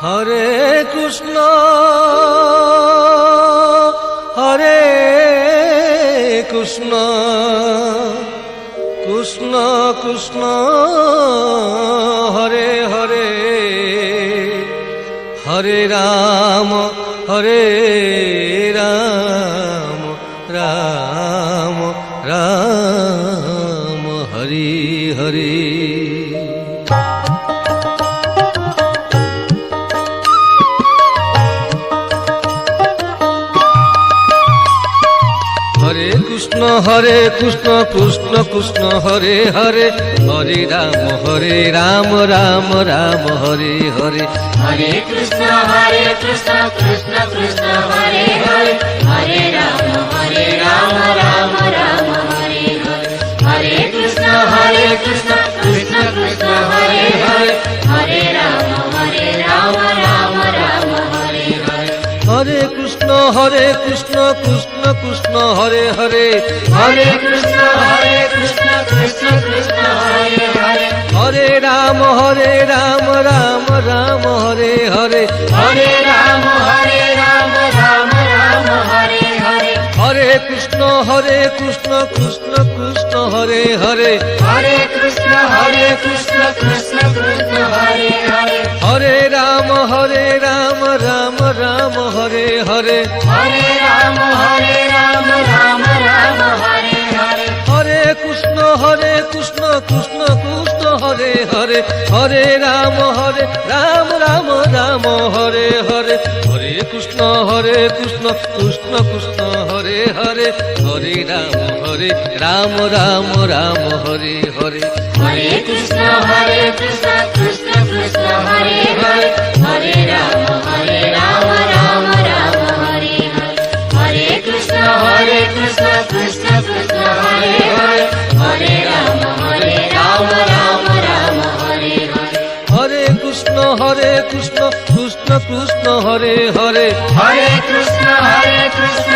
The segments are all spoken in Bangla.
হরে কৃষ্ণ হরে কৃষ্ণ কৃষ্ণ কৃষ্ণ হরে হরে হরে রাম হরে রাম রাম রাম হরি হরি। হরে কৃষ্ণ কৃষ্ণ কৃষ্ণ হরে হরে হরে রাম রাম রাম হরে হরে। হরে কৃষ্ণ কৃষ্ণ কৃষ্ণ হরে হরে হরে রাম রাম রাম হরে হরে। হরে কৃষ্ণ কৃষ্ণ কৃষ্ণ কৃষ্ণ হরে হরে হরে রাম রাম রাম হরে হরে। হরে কৃষ্ণ কৃষ্ণ কৃষ্ণ কৃষ্ণ হরে হরে হরে কৃষ্ণ কৃষ্ণ কৃষ্ণ হরে হরে হরে রাম রাম রাম হরে হরে। হরে রাম রাম রাম হরে হরে। হরে কৃষ্ণ কৃষ্ণ কৃষ্ণ হরে হরে হরে কৃষ্ণ কৃষ্ণ কৃষ্ণ হরে হরে হরে রাম রাম রাম হরে হরে। হরে রাম রাম রাম হরে হরে হরে কৃষ্ণ কৃষ্ণ কৃষ্ণ হরে হরে হরে রাম রাম রাম হরে হরে। হরে কৃষ্ণ কৃষ্ণ কৃষ্ণ হরে হরে হরে রাম রাম রাম হরে হরে। হরে কৃষ্ণ কৃষ্ণ কৃষ্ণ হরে হরে হরে রাম রাম রাম হরে হরে। হরে কৃষ্ণ কৃষ্ণ কৃষ্ণ হরে হরে হরে রাম রাম রাম হরে হরে। হরে কৃষ্ণ কৃষ্ণ কৃষ্ণ হরে হরে হরে কৃষ্ণ কৃষ্ণ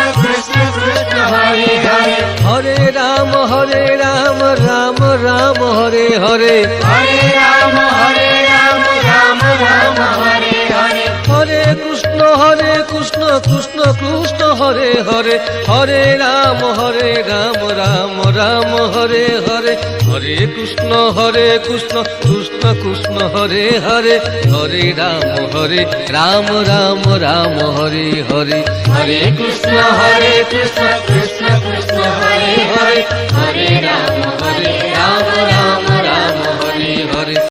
কৃষ্ণ হরে হরে হরে রাম রাম রাম হরে হরে। হরে রাম রাম রাম হরে হরে হরে কৃষ্ণ কৃষ্ণ কৃষ্ণ হরে হরে হরে রাম রাম রাম হরে হরে। হরে কৃষ্ণ কৃষ্ণ কৃষ্ণ হরে হরে হরে রাম রাম রাম হরে হরে। হরে কৃষ্ণ কৃষ্ণ কৃষ্ণ হরে হরে হরে রাম